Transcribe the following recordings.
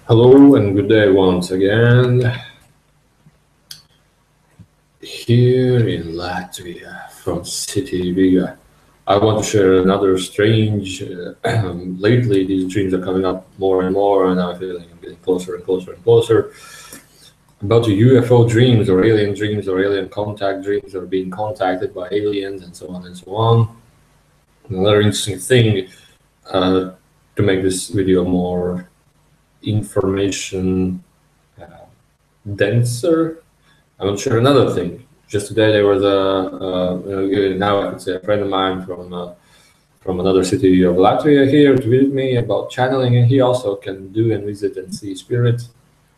Hello and good day once again. Here in Latvia from City Riga. I want to share another strange. Lately, these dreams are coming up more and more, and I'm feeling I'm getting closer and closer and closer about the UFO dreams or alien contact dreams or being contacted by aliens and so on and so on. Another interesting thing uh, to make this video more information denser. I will share another thing. Just today there was now I could say a friend of mine from another city of Latvia here to visit me about channeling, and he also can do and visit and see spirits.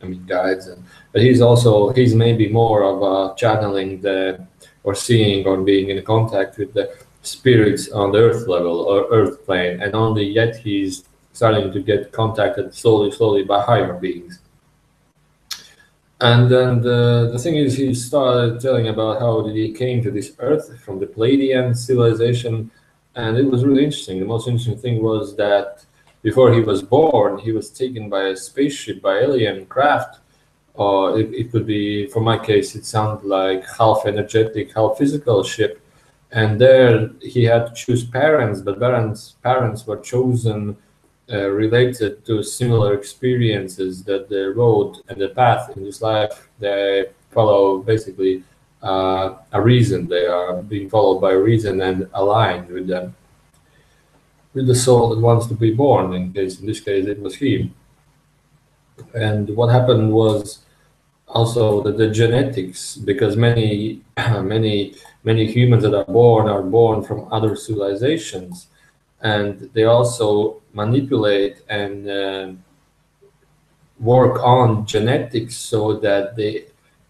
I mean guides, but he's maybe more of channeling the or seeing or being in contact with the spirits on the earth level or earth plane, and only yet he's starting to get contacted slowly by higher beings. And then the thing is, he started telling about how he came to this Earth from the Palladian civilization, and it was really interesting. The most interesting thing was that before he was born, he was taken by a spaceship, by alien craft. Or it could be, for my case, it sounded like half energetic, half physical ship. And there he had to choose parents, but parents were chosen related to similar experiences that the road and the path in this life they follow basically a reason. They are being followed by a reason and aligned with them, with the soul that wants to be born. In this case it was he. And what happened was also that the genetics, because many many humans that are born from other civilizations, and they also manipulate and work on genetics so that the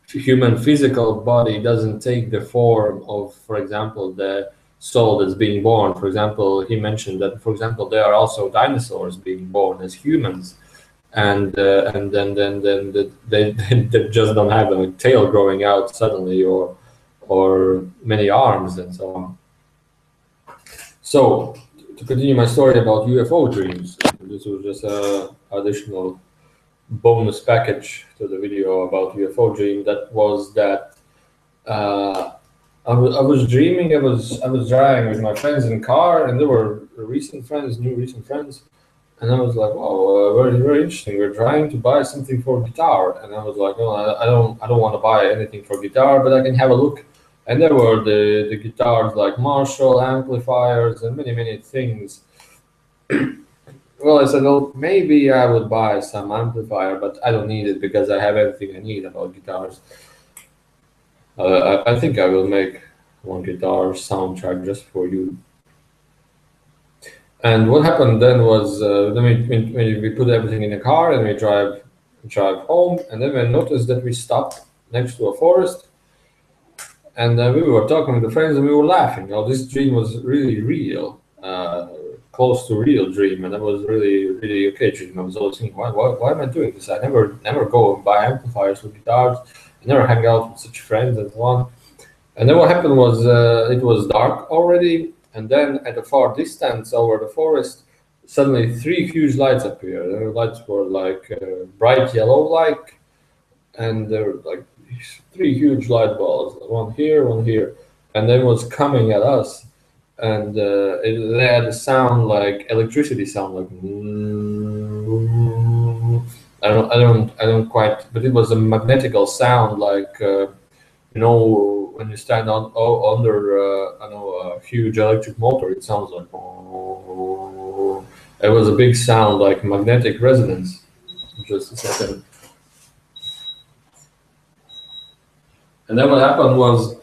human physical body doesn't take the form of, for example, the soul that's being born. For example, he mentioned that, for example, there are also dinosaurs being born as humans, and then they just don't have a tail growing out suddenly or many arms and so on. So to continue my story about UFO dreams, this was just a additional bonus package to the video about UFO dream. That was that I was dreaming. I was driving with my friends in car, and there were new recent friends, and I was like, "Wow, very interesting." We're trying to buy something for guitar, and I was like, "Oh, I don't want to buy anything for guitar, but I can have a look." And there were the guitars like Marshall amplifiers and many things. Well, I said, well, maybe I would buy some amplifier, but I don't need it because I have everything I need about guitars. I think I will make one guitar soundtrack just for you. And what happened then was then we put everything in the car and we drive home, and then we noticed that we stopped next to a forest, and we were talking with the friends and we were laughing. Oh, this dream was really real. Close to real dream, and that was really okay dream. I was always thinking, why am I doing this? I never go and buy amplifiers for guitars. I never hang out with such friends and so on. And then what happened was it was dark already, and then at a far distance over the forest, suddenly three huge lights appeared. And the lights were like bright yellow, like, and there were like three huge light balls, one here, and then was coming at us, and it had a sound like electricity sound, like I don't quite, but it was a magnetical sound, like when you stand under I know a huge electric motor, it sounds like it was a big sound like magnetic resonance. Just a second. And then what happened was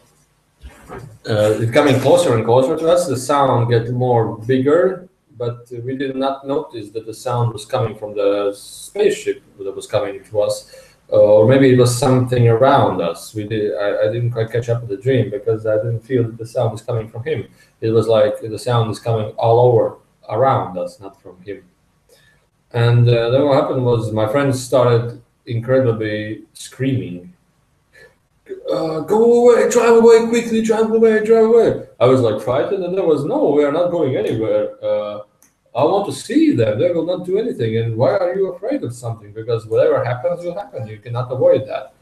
it coming closer and closer to us, the sound get more bigger, but we did not notice that the sound was coming from the spaceship that was coming to us, or maybe it was something around us. I didn't quite catch up with the dream because I didn't feel that the sound was coming from him. It was like the sound is coming all over around us, not from him. And then what happened was my friends started incredibly screaming, go away, drive away quickly, drive away. I was like frightened, and there was no, we are not going anywhere. I want to see them. They will not do anything. And why are you afraid of something? Because whatever happens will happen. You cannot avoid that.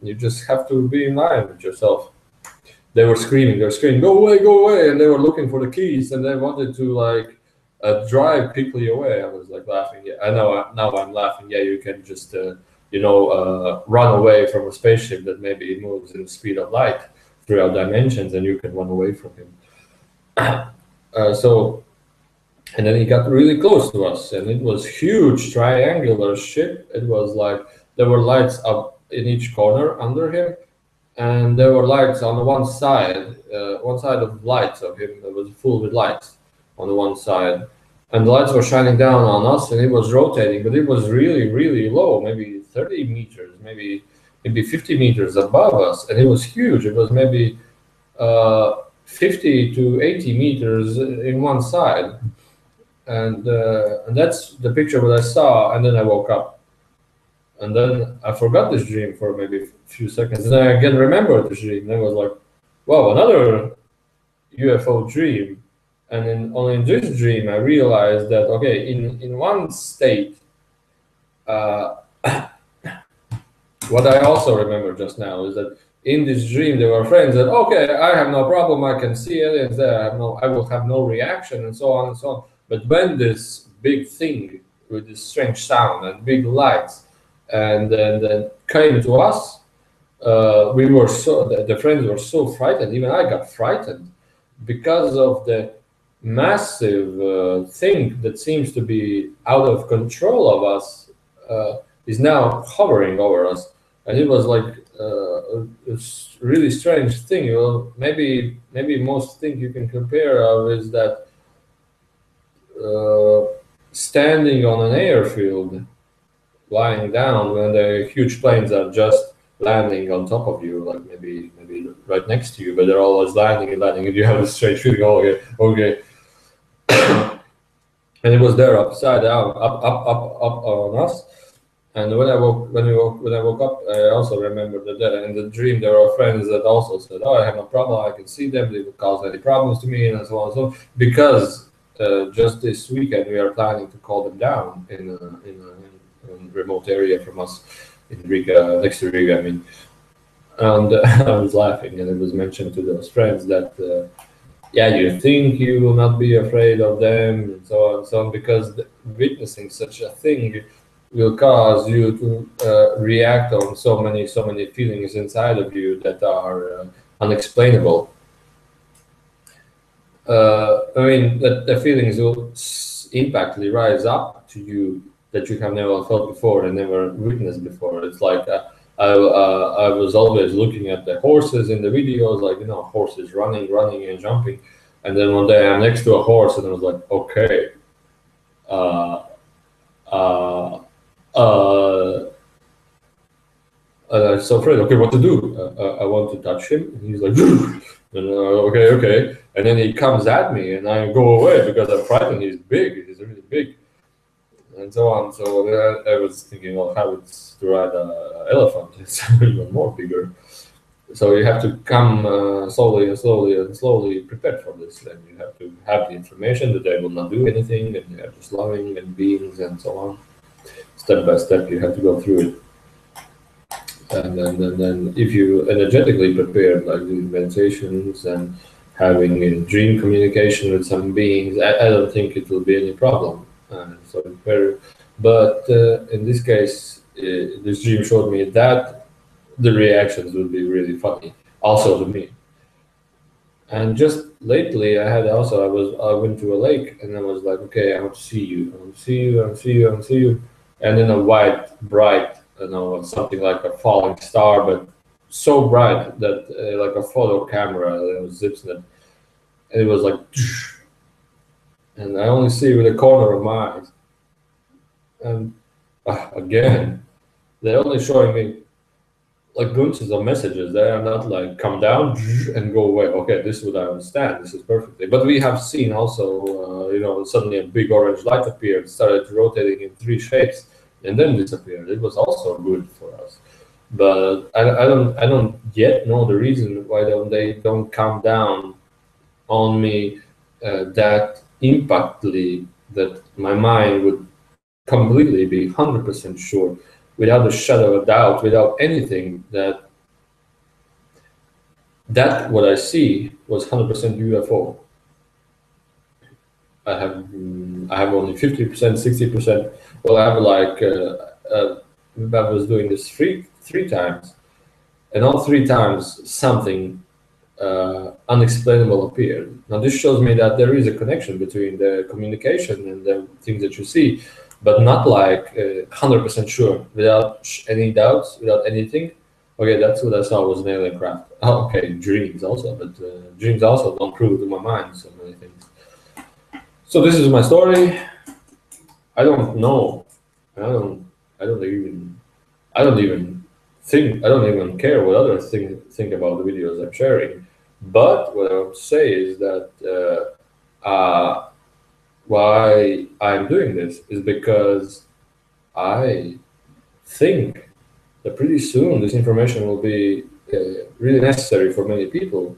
You just have to be in line with yourself. They were screaming, go away, and they were looking for the keys, and they wanted to like drive quickly away. I was like laughing. Yeah, I know. Now I'm laughing. Yeah, you can just run away from a spaceship that maybe moves in the speed of light throughout dimensions, and you can run away from him. So, and then he got really close to us, and it was huge triangular ship. It was like there were lights up in each corner under him, and there were lights on the one side of lights of him that was full with lights on the one side, and the lights were shining down on us, and it was rotating, but it was really, really low, maybe 30 meters, maybe 50 meters above us, and it was huge. It was maybe 50 to 80 meters in one side, and that's the picture that I saw, and then I woke up. And then I forgot this dream for maybe a few seconds. And then I again remembered this dream. And I was like, wow, another UFO dream. And only in this dream, I realized that, okay, in one state, uh, what I also remember just now is that in this dream, there were friends that, okay, I have no problem. I can see aliens there. I will have no reaction and so on and so on. But when this big thing with this strange sound and big lights, and then came to us, we were the friends were so frightened. Even I got frightened because of the massive thing that seems to be out of control of us is now hovering over us, and it was like a really strange thing. Well, maybe most thing you can compare of is that standing on an airfield, lying down when the huge planes are just landing on top of you, like maybe right next to you, but they're always landing, and you have this strange feeling, oh, okay. And it was there upside down, up on us. And when I woke up, I also remembered that in the dream there were friends that also said, "Oh, I have no problem. I can see them. They would cause any problems to me, and so on and so on." Because just this weekend we are planning to call them down in a remote area from us in Riga, next to Riga, I mean. And I was laughing, and it was mentioned to those friends that, yeah, you think you will not be afraid of them, and so on and so on, because witnessing such a thing will cause you to react on so many feelings inside of you that are unexplainable. I mean, that the feelings will impactly rise up to you that you have never felt before and never witnessed before. It's like I was always looking at the horses in the videos, like, horses running and jumping. And then one day I'm next to a horse and I was like, okay, and I was so afraid, okay, what to do? I want to touch him. And he's like, and, okay. And then he comes at me and I go away because I'm frightened. He's big, he's really big. And so on. So I was thinking, well, how it's to ride an elephant? It's even more bigger. So you have to come slowly prepared for this. And you have to have the information that they will not do anything, and you are just loving and beings and so on. Step by step, you have to go through it. And then if you energetically prepared, like doing meditations and having a dream communication with some beings, I don't think it will be any problem. But in this case, this dream showed me that the reactions would be really funny, also to me. And just lately, I went to a lake and I was like, okay, I want to see you, I want to see you, I want to see you, I want to see you. And then a white, bright, something like a falling star, but so bright that like a photo camera that was zips it. And it was like, and I only see with the corner of my eyes. And again, they're only showing me like glimpses of messages. They are not like come down and go away. Okay, this is what I understand. This is perfectly. But we have seen also, suddenly a big orange light appeared, started rotating in 3 shapes, and then disappeared. It was also good for us. But I don't yet know the reason why they don't come down on me that impactly that my mind would completely be 100% sure, without a shadow of a doubt, without anything, that what I see was 100% UFO. I have only 50%, 60%. Well, I have like I was doing this three times, and all three times something unexplainable appeared. Now, this shows me that there is a connection between the communication and the things that you see, but not like 100% sure, without any doubts, without anything. Okay, that's what I saw was an alien craft. Oh, okay, dreams also, but dreams also don't prove to my mind so many things. So this is my story. I don't know. I don't. I don't even. I don't even think. I don't even care what others think about the videos I'm sharing. But what I would say is that why I'm doing this is because I think that pretty soon this information will be really necessary for many people,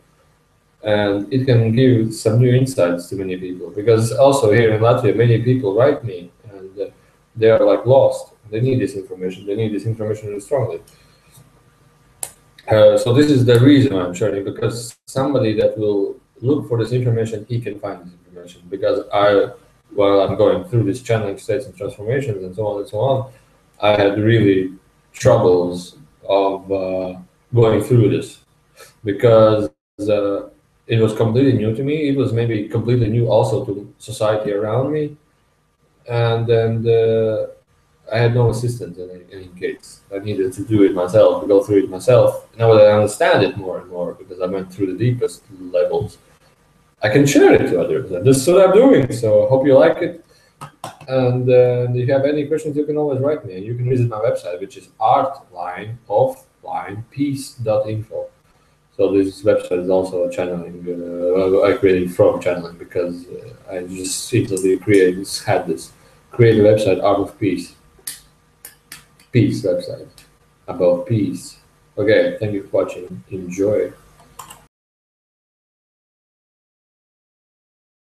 and it can give some new insights to many people. Because also here in Latvia, many people write me, and they are like lost. They need this information. They need this information really strongly. So this is the reason I'm sharing, because somebody that will look for this information, he can find this information. Because while I'm going through these channeling states and transformations and so on and so on, I had really troubles of going through this, because it was completely new to me. It was maybe completely new also to society around me, and then I had no assistance in any case. I needed to do it myself, to go through it myself. Now that I understand it more and more, because I went through the deepest levels, I can share it to others. And this is what I'm doing. So I hope you like it. And if you have any questions, you can always write me. And you can visit my website, which is artlineoflinepeace.info. So this website is also a channeling. I created from channeling, because I just recently create a website, Art of Peace. Peace website about peace. Okay, thank you for watching. Enjoy.